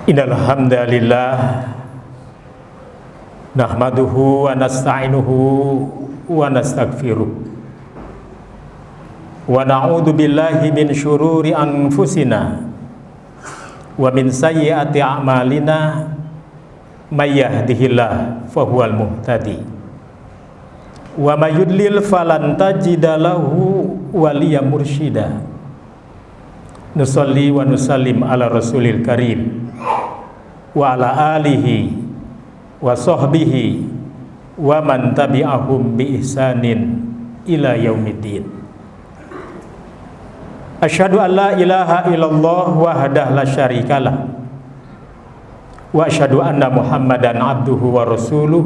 Innal hamdalillah nahmaduhu wa nasta'inuhu wa nastaghfiruh wa na'udzu billahi min syururi anfusina wa min sayyiati a'malina may yahdihillahu fahuwal muhtadi wa may yudlil falan tajida lahu waliya mursyida. Nusalli wa nusallim ala rasulil karim wa ala alihi wa sahbihi wa man tabi'ahum bi ihsanin ila yaumiddin. Asyhadu an la ilaha illallah wahdahu la syarikalah wa asyhadu anna Muhammadan abduhu wa rasuluh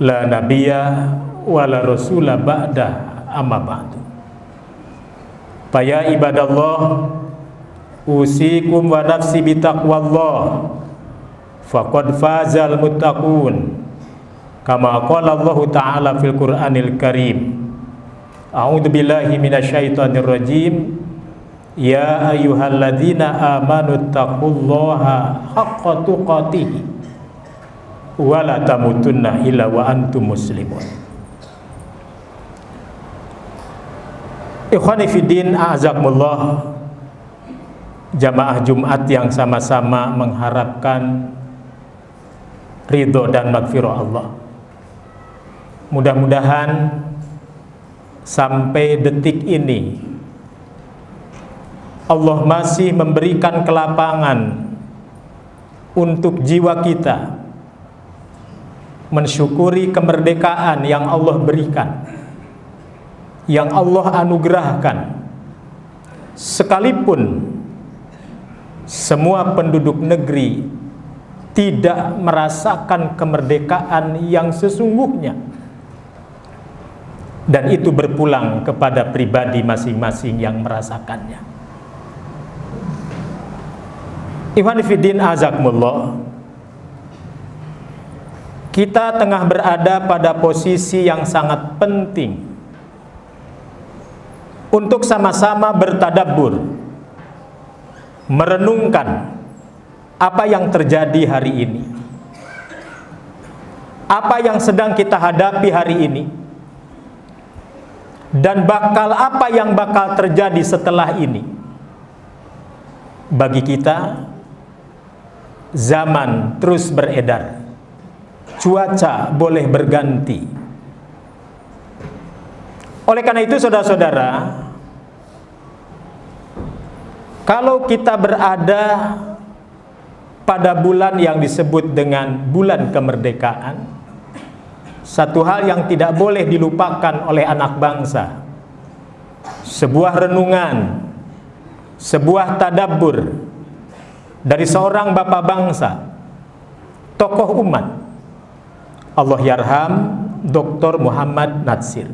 la nabiyya wa la rasula ba'da amma ba'du. Faya ibadallah usikum wa nafsi bitaqwallah faqad fazal muttaqun kama qala Allah ta'ala fil Qur'anil Karim. A'udzu billahi minasyaitonir rajim. Ya ayyuhalladzina amanu taqullaha haqqa tuqatih wa la tamutunna illa wa antum muslimun. Ikhwani fiddin, a'azakumullah, jamaah Jumat yang sama-sama mengharapkan ridho dan maghfirah Allah. Mudah-mudahan sampai detik ini Allah masih memberikan kelapangan untuk jiwa kita mensyukuri kemerdekaan yang Allah berikan, yang Allah anugerahkan, sekalipun semua penduduk negeri tidak merasakan kemerdekaan yang sesungguhnya, dan itu berpulang kepada pribadi masing-masing yang merasakannya. Ikhwan fiddin, azakumullah, kita tengah berada pada posisi yang sangat penting untuk sama-sama bertadabbur, merenungkan apa yang terjadi hari ini, apa yang sedang kita hadapi hari ini, dan apa yang bakal terjadi setelah ini. Bagi kita, zaman terus beredar, cuaca boleh berganti. Oleh karena itu, saudara-saudara, kalau kita berada pada bulan yang disebut dengan bulan kemerdekaan, satu hal yang tidak boleh dilupakan oleh anak bangsa, sebuah renungan, sebuah tadabbur dari seorang bapak bangsa, tokoh umat, Allah yarham, Dr. Muhammad Natsir.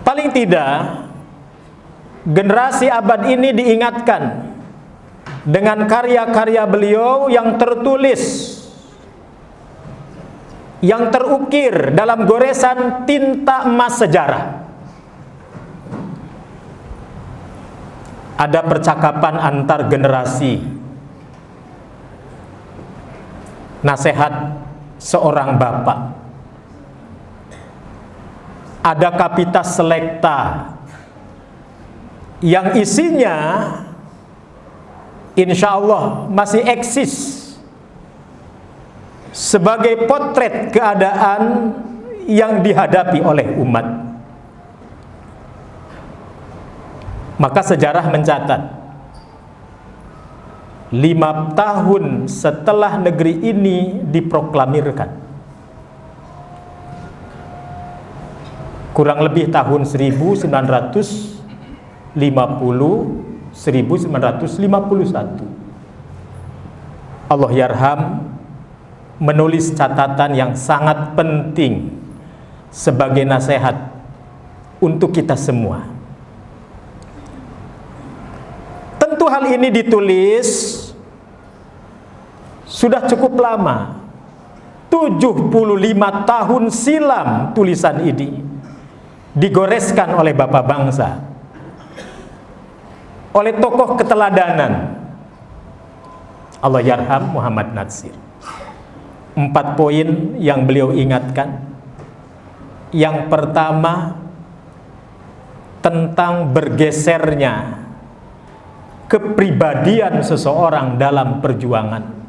Paling tidak, generasi abad ini diingatkan dengan karya-karya beliau yang tertulis, yang terukir dalam goresan tinta emas sejarah. Ada percakapan antar generasi, nasihat seorang bapak. Ada Kapitas Selekta yang isinya insya Allah masih eksis sebagai potret keadaan yang dihadapi oleh umat. Maka sejarah mencatat 5 tahun setelah negeri ini diproklamirkan, kurang lebih tahun 1951, Allah yarham menulis catatan yang sangat penting sebagai nasihat untuk kita semua. Tentu hal ini ditulis sudah cukup lama, 75 tahun silam tulisan ini digoreskan oleh bapak bangsa. oleh tokoh keteladanan Allahyarham Muhammad Natsir. 4 poin yang beliau ingatkan. Yang pertama, tentang bergesernya kepribadian seseorang dalam perjuangan.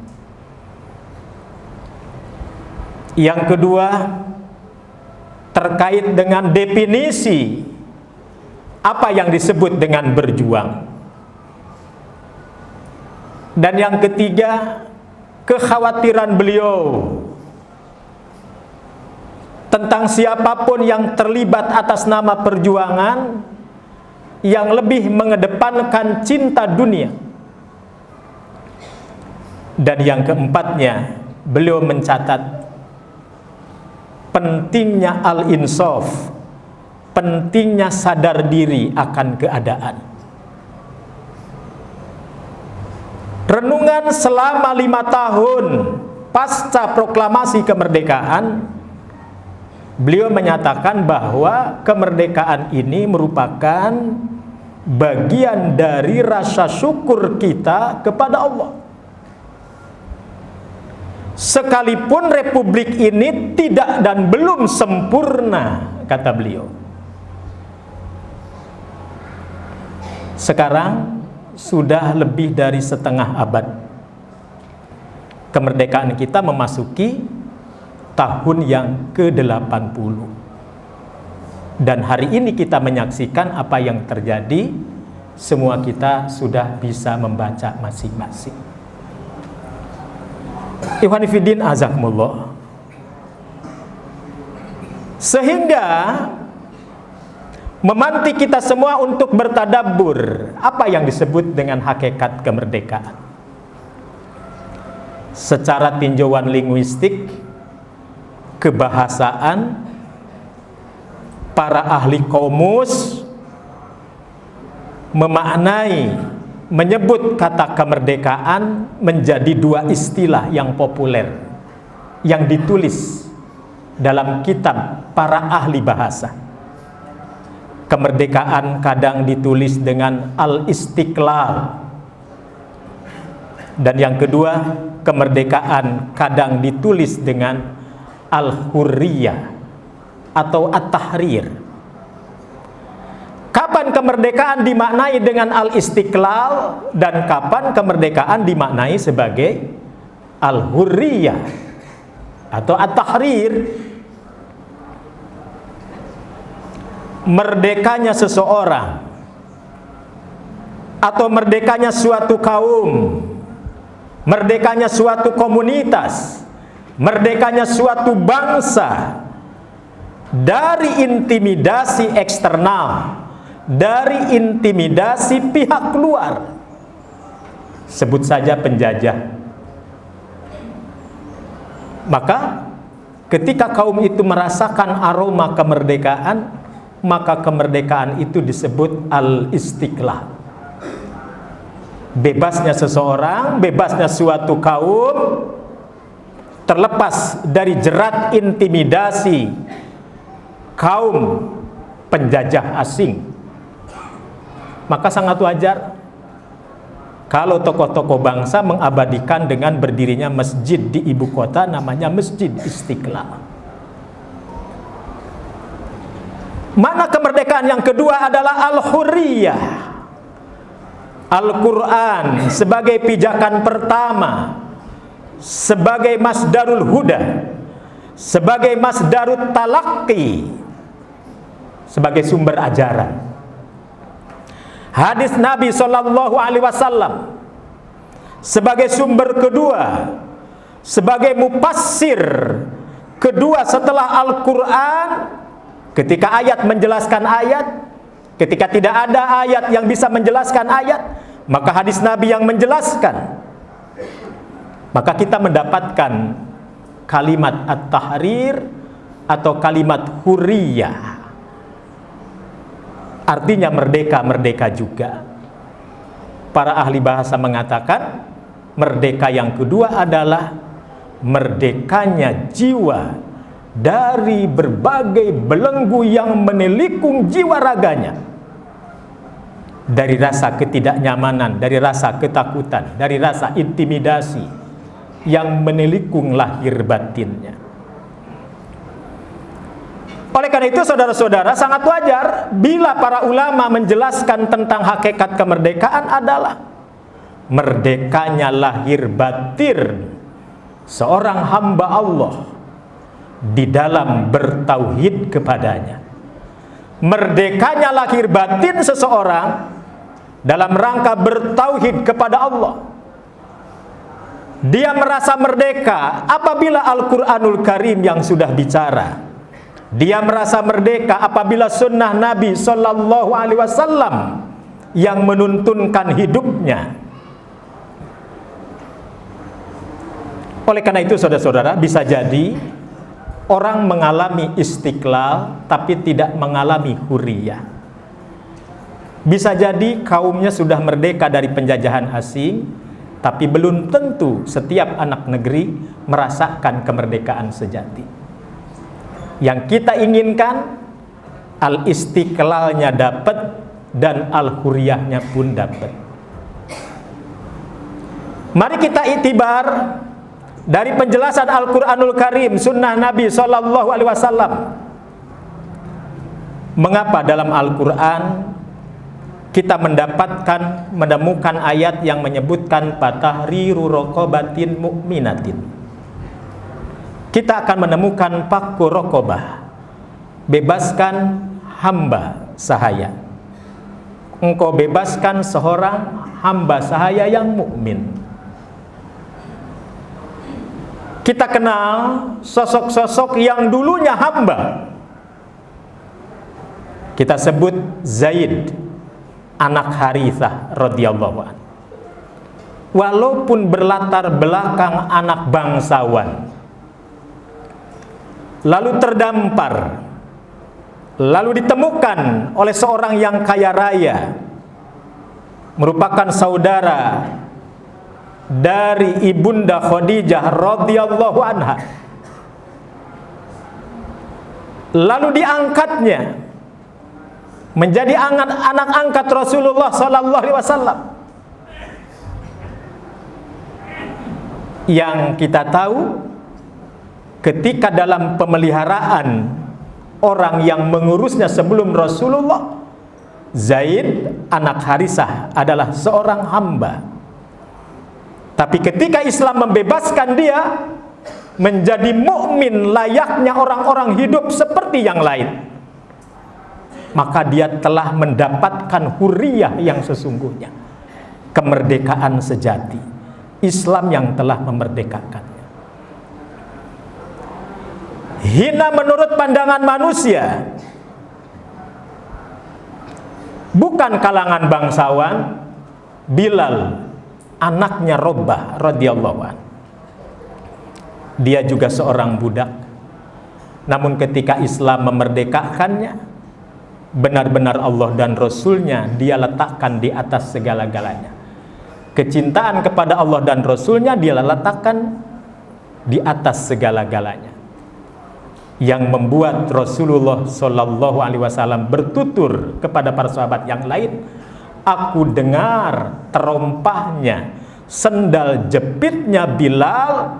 Yang kedua, terkait dengan definisi apa yang disebut dengan berjuang. Dan yang ketiga, kekhawatiran beliau tentang siapapun yang terlibat atas nama perjuangan yang lebih mengedepankan cinta dunia. Dan yang keempatnya, beliau mencatat pentingnya al-insaf, pentingnya sadar diri akan keadaan. Renungan selama 5 tahun pasca proklamasi kemerdekaan, beliau menyatakan bahwa kemerdekaan ini merupakan bagian dari rasa syukur kita kepada Allah. Sekalipun republik ini tidak dan belum sempurna, kata beliau. Sekarang sudah lebih dari setengah abad kemerdekaan kita memasuki tahun yang ke-80. Dan hari ini kita menyaksikan apa yang terjadi. Semua kita sudah bisa membaca masing-masing. Ikhwan fillah azakumullah. Sehingga memantik kita semua untuk bertadabbur apa yang disebut dengan hakikat kemerdekaan. Secara tinjauan linguistik, kebahasaan, para ahli kaumus menyebut kata kemerdekaan menjadi 2 istilah yang populer yang ditulis dalam kitab para ahli bahasa. Kemerdekaan kadang ditulis dengan al-istiqlal, dan yang kedua, kemerdekaan kadang ditulis dengan al-hurriyah atau at-tahrir. Kapan kemerdekaan dimaknai dengan al-istiqlal dan kapan kemerdekaan dimaknai sebagai al-hurriyah atau at-tahrir? Merdekanya seseorang atau merdekanya suatu kaum, merdekanya suatu komunitas, merdekanya suatu bangsa dari intimidasi eksternal, dari intimidasi pihak luar. Sebut saja penjajah. Maka ketika kaum itu merasakan aroma kemerdekaan, maka kemerdekaan itu disebut al-istiqlal. Bebasnya seseorang, bebasnya suatu kaum terlepas dari jerat intimidasi kaum penjajah asing. Maka sangat wajar kalau tokoh-tokoh bangsa mengabadikan dengan berdirinya masjid di ibu kota namanya Masjid Istiqlal. Mana kemerdekaan yang kedua adalah al-hurriyah. Al-Quran sebagai pijakan pertama, sebagai masdarul huda, sebagai masdarut talaqi, sebagai sumber ajaran. Hadis Nabi SAW sebagai sumber kedua, sebagai mufassir kedua setelah Al-Quran. Ketika ayat menjelaskan ayat, ketika tidak ada ayat yang bisa menjelaskan ayat, maka hadis Nabi yang menjelaskan. Maka kita mendapatkan kalimat at-tahrir atau kalimat hurriyah. Artinya merdeka, merdeka juga. Para ahli bahasa mengatakan merdeka yang kedua adalah merdekanya jiwa dari berbagai belenggu yang menelikung jiwa raganya. dari rasa ketidaknyamanan, dari rasa ketakutan, dari rasa intimidasi yang menelikung lahir batinnya. Oleh karena itu saudara-saudara, sangat wajar bila para ulama menjelaskan tentang hakikat kemerdekaan adalah merdekanya lahir batin seorang hamba Allah di dalam bertauhid kepadanya. Merdekanya lahir batin seseorang dalam rangka bertauhid kepada Allah. Dia merasa merdeka apabila Al-Quranul Karim yang sudah bicara. Dia merasa merdeka apabila sunnah Nabi Sallallahu Alaihi Wasallam yang menuntunkan hidupnya. Oleh karena itu saudara-saudara, bisa jadi orang mengalami istiqlal tapi tidak mengalami huriyah. Bisa jadi kaumnya sudah merdeka dari penjajahan asing, tapi belum tentu setiap anak negeri merasakan kemerdekaan sejati. Yang kita inginkan al-istiqlalnya dapat dan al-huriyahnya pun dapat. Mari kita iktibar dari penjelasan Al-Quranul Karim, sunnah Nabi Sallallahu Alaihi Wasallam. Mengapa dalam Al-Quran kita menemukan ayat yang menyebutkan fatahriru raqabatin mu'minatin? Kita akan menemukan fakku raqabah, bebaskan hamba sahaya. Engkau bebaskan seorang hamba sahaya yang mukmin. Kita kenal sosok-sosok yang dulunya hamba. Kita sebut Zaid anak Harithah radhiyallahu anhu. Walaupun berlatar belakang anak bangsawan, lalu terdampar, lalu ditemukan oleh seorang yang kaya raya, merupakan saudara dari ibunda Khadijah radhiyallahu anha. Lalu diangkatnya menjadi anak angkat Rasulullah sallallahu alaihi wasallam. Yang kita tahu, ketika dalam pemeliharaan orang yang mengurusnya sebelum Rasulullah, Zaid anak Harisah adalah seorang hamba. Tapi ketika Islam membebaskan dia menjadi mukmin layaknya orang-orang hidup seperti yang lain, maka dia telah mendapatkan huriyah yang sesungguhnya, kemerdekaan sejati. Islam yang telah memerdekakannya. Hina menurut pandangan manusia, bukan kalangan bangsawan, Bilal anaknya Robah radhiyallahu anhu. Dia juga seorang budak. Namun ketika Islam memerdekakannya, benar-benar Allah dan Rasulnya dia letakkan di atas segala-galanya. Kecintaan kepada Allah dan Rasulnya dia letakkan di atas segala-galanya. Yang membuat Rasulullah Shallallahu Alaihi Wasallam bertutur kepada para sahabat yang lain, aku dengar terompahnya sendal jepitnya Bilal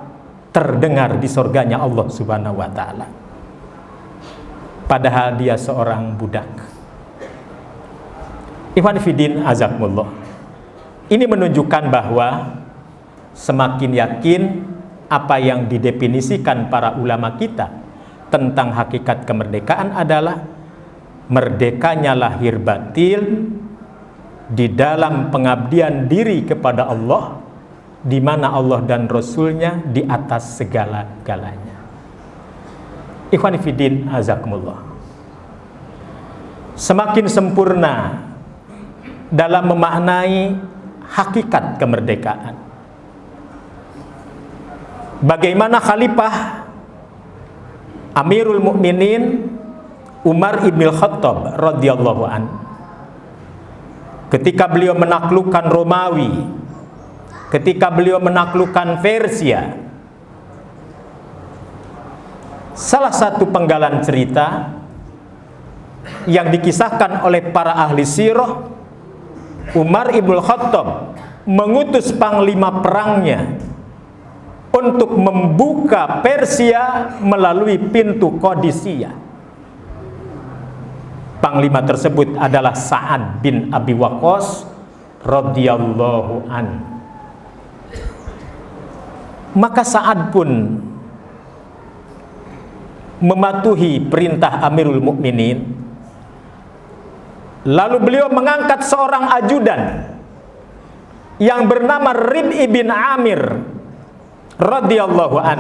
terdengar di surganya Allah Subhanahu wa taala. Padahal dia seorang budak. Ikhwan fillah azakumullah. Ini menunjukkan bahwa semakin yakin apa yang didefinisikan para ulama kita tentang hakikat kemerdekaan adalah merdekanya lahir batin di dalam pengabdian diri kepada Allah, di mana Allah dan Rasulnya di atas segala-galanya. Ikhwan fillah azakumullah. Semakin sempurna dalam memaknai hakikat kemerdekaan. Bagaimana Khalifah Amirul Mukminin Umar ibn Khattab radhiyallahu an, ketika beliau menaklukkan Romawi, ketika beliau menaklukkan Persia, salah satu penggalan cerita yang dikisahkan oleh para ahli sirah Umar ibn Khattab mengutus panglima perangnya untuk membuka Persia melalui pintu Qadisiyah. Panglima tersebut adalah Sa'ad bin Abi Waqqas radhiyallahu an. Maka Sa'ad pun mematuhi perintah Amirul Mukminin. Lalu beliau mengangkat seorang ajudan yang bernama Rib'i bin Amir radhiyallahu an.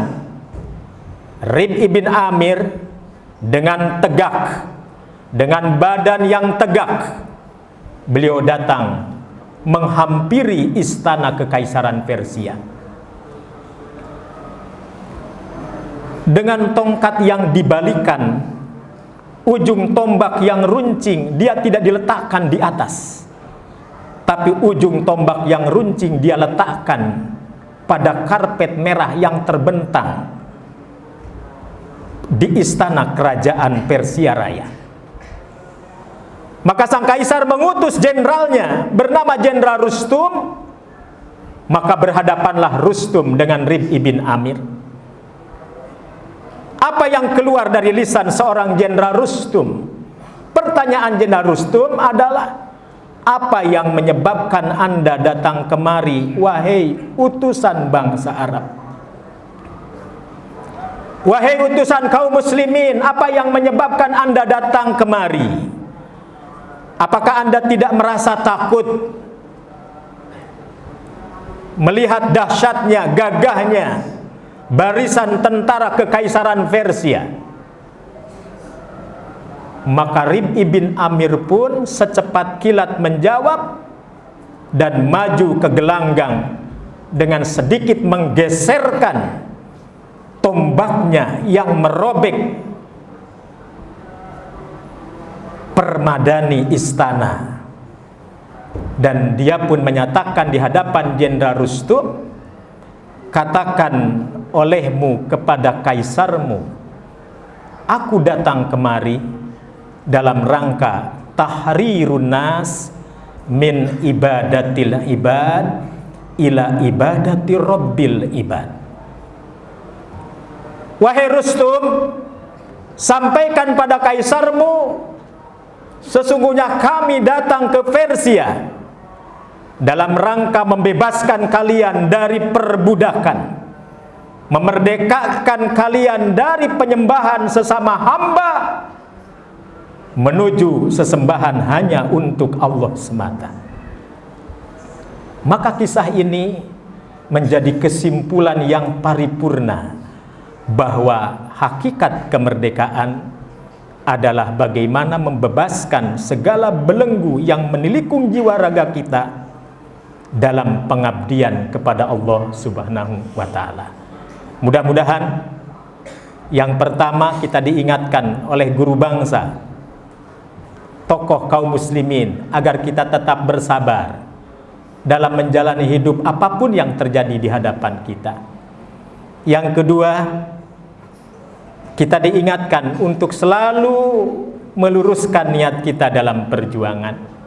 Rib'i bin Amir dengan tegak, dengan badan yang tegak, beliau datang menghampiri istana kekaisaran Persia. Dengan tongkat yang dibalikan, ujung tombak yang runcing dia tidak diletakkan di atas, tapi ujung tombak yang runcing dia letakkan pada karpet merah yang terbentang di istana kerajaan Persia Raya. Maka sang kaisar mengutus jenderalnya bernama Jenderal Rustum. Maka berhadapanlah Rustum dengan Rib'i bin Amir. Apa yang keluar dari lisan seorang Jenderal Rustum? Pertanyaan Jenderal Rustum adalah, apa yang menyebabkan Anda datang kemari, wahai utusan bangsa Arab? Wahai utusan kaum muslimin, apa yang menyebabkan Anda datang kemari? Apakah Anda tidak merasa takut melihat dahsyatnya, gagahnya barisan tentara kekaisaran Persia? Maka Rib'i bin Amir pun secepat kilat menjawab dan maju ke gelanggang dengan sedikit menggeserkan tombaknya yang merobek permadani istana. Dan dia pun menyatakan di hadapan Jenderal Rustum, katakan olehmu kepada kaisarmu, aku datang kemari dalam rangka tahrirun nas min ibadatil ibad ila ibadati rabbil ibad. Wahai Rustum, sampaikan pada kaisarmu, sesungguhnya kami datang ke Persia dalam rangka membebaskan kalian dari perbudakan, memerdekakan kalian dari penyembahan sesama hamba menuju sesembahan hanya untuk Allah semata. Maka kisah ini menjadi kesimpulan yang paripurna bahwa hakikat kemerdekaan adalah bagaimana membebaskan segala belenggu yang menelikung jiwa raga kita dalam pengabdian kepada Allah Subhanahu wa ta'ala. Mudah-mudahan yang pertama kita diingatkan oleh guru bangsa, tokoh kaum muslimin, agar kita tetap bersabar dalam menjalani hidup apapun yang terjadi di hadapan kita. Yang kedua, kita diingatkan untuk selalu meluruskan niat kita dalam perjuangan.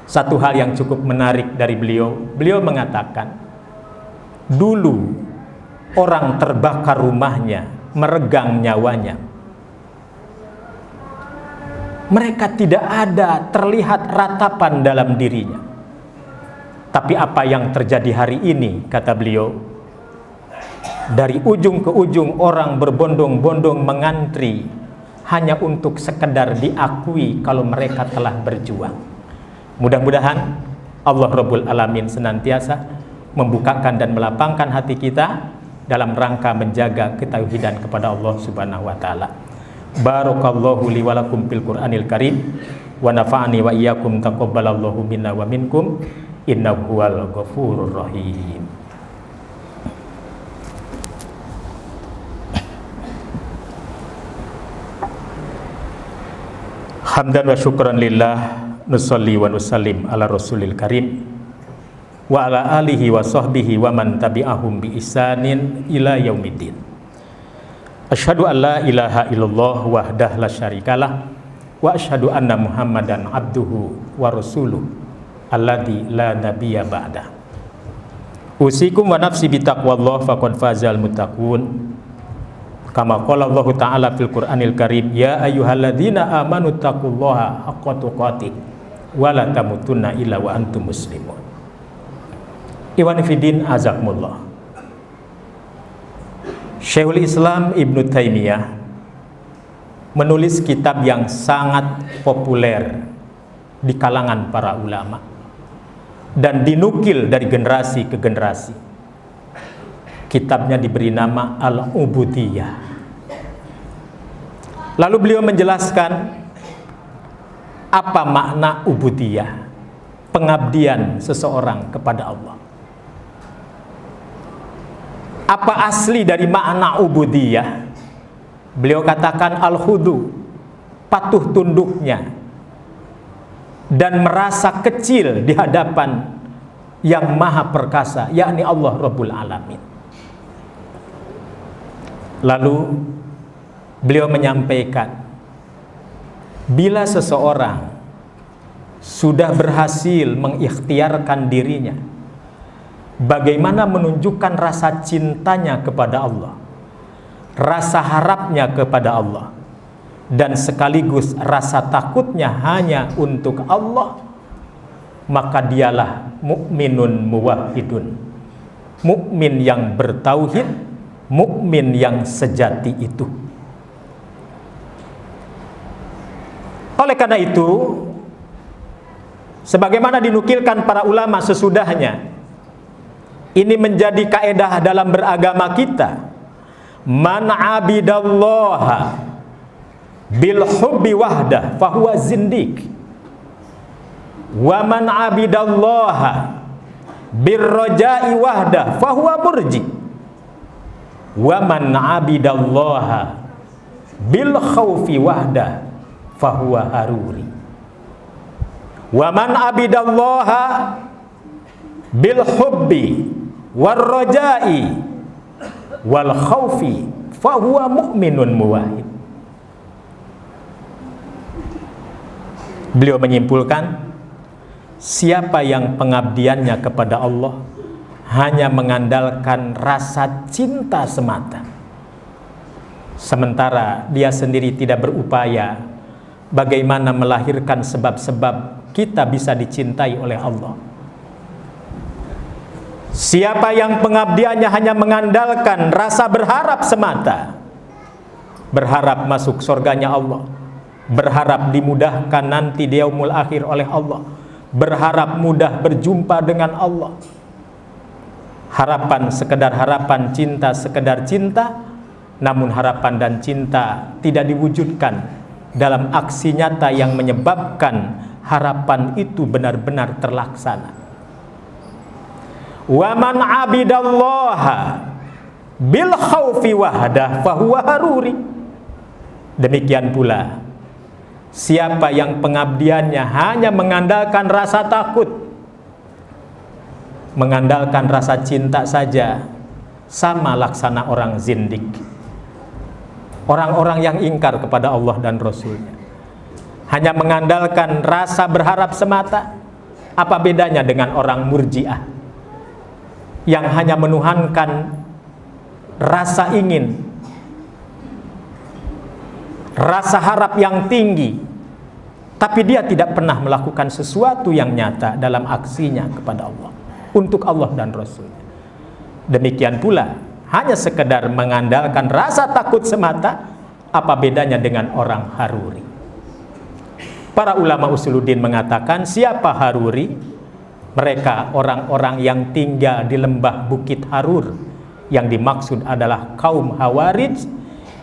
Satu hal yang cukup menarik dari beliau mengatakan, dulu orang terbakar rumahnya, meregang nyawanya, mereka tidak ada terlihat ratapan dalam dirinya. Tapi apa yang terjadi hari ini, kata beliau, dari ujung ke ujung orang berbondong-bondong mengantri hanya untuk sekedar diakui kalau mereka telah berjuang. Mudah-mudahan Allah Rabbul Alamin senantiasa membukakan dan melapangkan hati kita dalam rangka menjaga ketauhidan kepada Allah Subhanahu wa ta'ala. Barakallahu li wa lakum fil Qur'anil Karim wa nafa'ani wa iyyakum, taqabbalallahu minna wa minkum, innahu huwal ghafurur rahim. Hamdan wa syukran lillah, nusalli wa nusallim ala rasulil karim wa ala alihi wa sahbihi wa man tabi'ahum bi ihsanin ila yaumiddin. Asyhadu an la ilaha illallah wahdah la syarikalah wa asyhadu anna Muhammadan abduhu wa rasuluh. alladzi la nabiyya ba'dah. Usikum wa nafsi bitaqwallah faqad fazal muttaqun. Kama qala Allah Ta'ala fil Qur'anil Karim, ya ayyuhalladzina amanu taqullaha haqqa tuqatih wa la tamutunna illa wa antum muslimun. Iwan fillah azakumullah. Syekhul Islam Ibnu Taimiyah menulis kitab yang sangat populer di kalangan para ulama dan dinukil dari generasi ke generasi. Kitabnya diberi nama Al-Ubudiyah. Lalu beliau menjelaskan apa makna ubudiyah, pengabdian seseorang kepada Allah. Apa asli dari makna ubudiyah? Beliau katakan al-khudu, patuh tunduknya dan merasa kecil di hadapan yang maha perkasa, yakni Allah Rabbul Alamin. Lalu beliau menyampaikan, bila seseorang sudah berhasil mengikhtiarkan dirinya, bagaimana menunjukkan rasa cintanya kepada Allah, rasa harapnya kepada Allah, dan sekaligus rasa takutnya hanya untuk Allah, maka dialah mukminun muwahhidun, mukmin yang bertauhid, mukmin yang sejati itu. Oleh karena itu, sebagaimana dinukilkan para ulama sesudahnya, ini menjadi kaedah dalam beragama kita. Man abidallaha bil hubbi wahdah fahuwa zindik, wa man abidallaha bir rajai wahdah fahuwa murji, wa man abidallaha bil khaufi wahdah fahuwa haruri, wa man abidallaha bil hubbi war rajai wal khaufi fahuwa mu'minun muwahhid. Beliau menyimpulkan, siapa yang pengabdiannya kepada Allah hanya mengandalkan rasa cinta semata, sementara dia sendiri tidak berupaya bagaimana melahirkan sebab-sebab kita bisa dicintai oleh Allah. Siapa yang pengabdiannya hanya mengandalkan rasa berharap semata, berharap masuk surganya Allah, berharap dimudahkan nanti di yaumul akhir oleh Allah, berharap mudah berjumpa dengan Allah, harapan sekedar harapan, cinta sekedar cinta, namun harapan dan cinta tidak diwujudkan dalam aksi nyata yang menyebabkan harapan itu benar-benar terlaksana. Wa man abidallaha bil khaufi wahdah fahuwa haruri. Demikian pula, siapa yang pengabdiannya hanya mengandalkan rasa takut, mengandalkan rasa cinta saja, sama laksana orang zindik, orang-orang yang ingkar kepada Allah dan Rasulnya. Hanya mengandalkan rasa berharap semata, apa bedanya dengan orang murjiah yang hanya menuhankan rasa ingin, rasa harap yang tinggi, tapi dia tidak pernah melakukan sesuatu yang nyata dalam aksinya kepada Allah, untuk Allah dan Rasulnya. Demikian pula, hanya sekedar mengandalkan rasa takut semata, apa bedanya dengan orang haruri? Para ulama usuluddin mengatakan, siapa haruri? Mereka orang-orang yang tinggal di lembah Bukit Harur. Yang dimaksud adalah kaum Hawarij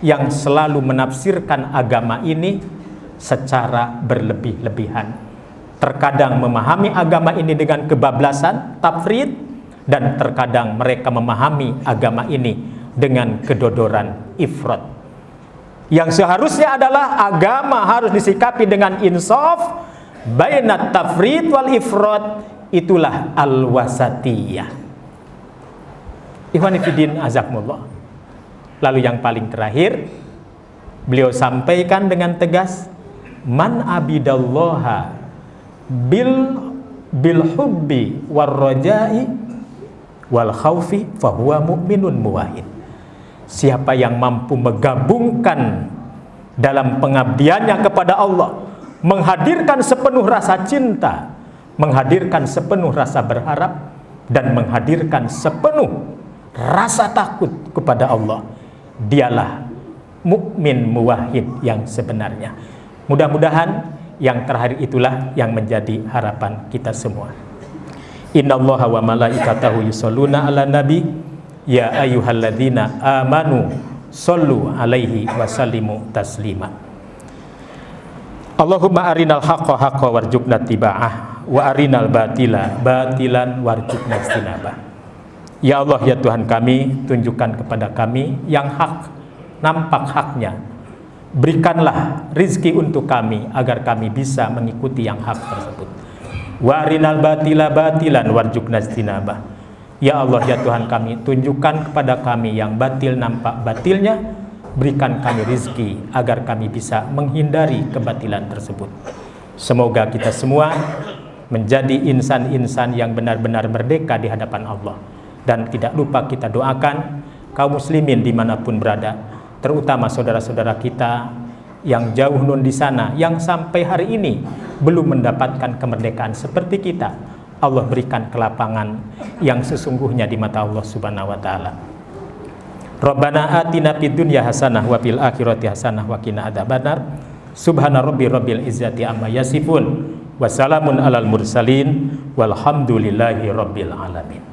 yang selalu menafsirkan agama ini secara berlebih-lebihan. Terkadang memahami agama ini dengan kebablasan, tafrid, dan terkadang mereka memahami agama ini dengan kedodoran, ifrat. Yang seharusnya adalah agama harus disikapi dengan insaf, bainat tafrid wal ifrat. Itulah al-wasatiyah. Ikhwani fiddin azakumullah. Lalu yang paling terakhir, beliau sampaikan dengan tegas, man abidallaha bil bil hubbi war rajai wal khaufi fahuwa mu'minun muwahhid. Siapa yang mampu menggabungkan dalam pengabdiannya kepada Allah, menghadirkan sepenuh rasa cinta, menghadirkan sepenuh rasa berharap, dan menghadirkan sepenuh rasa takut kepada Allah, dialah mukmin muwahhid yang sebenarnya. Mudah-mudahan yang terakhir itulah yang menjadi harapan kita semua. Innallaha wa malaikatahu yusholluna ala nabi ya ayyuhalladzina amanu shollu alaihi wasallimu taslima. Allahumma arinal haqqa haqqa warzuqna tiba'ah wa arinal batila batilan warzuqna istinabah. Ya Allah, ya Tuhan kami, tunjukkan kepada kami yang hak, nampak haknya. Berikanlah rizki untuk kami agar kami bisa mengikuti yang hak tersebut. Wa arinal batila batilan warzuqna istinabah. Ya Allah, ya Tuhan kami, tunjukkan kepada kami yang batil nampak batilnya. Berikan kami rizki agar kami bisa menghindari kebatilan tersebut. Semoga kita semua menjadi insan-insan yang benar-benar merdeka di hadapan Allah. Dan tidak lupa kita doakan kaum muslimin dimanapun berada, terutama saudara-saudara kita yang jauh nun di sana, yang sampai hari ini belum mendapatkan kemerdekaan seperti kita. Allah berikan kelapangan yang sesungguhnya di mata Allah Subhanahu wa taala. Rabbana atina fid dunya hasanah wa fil akhirati hasanah wa qina adzabannar. Subhana rabbil izzati amma yasifun wa salamun alal mursalin walhamdulillahi rabbil alamin.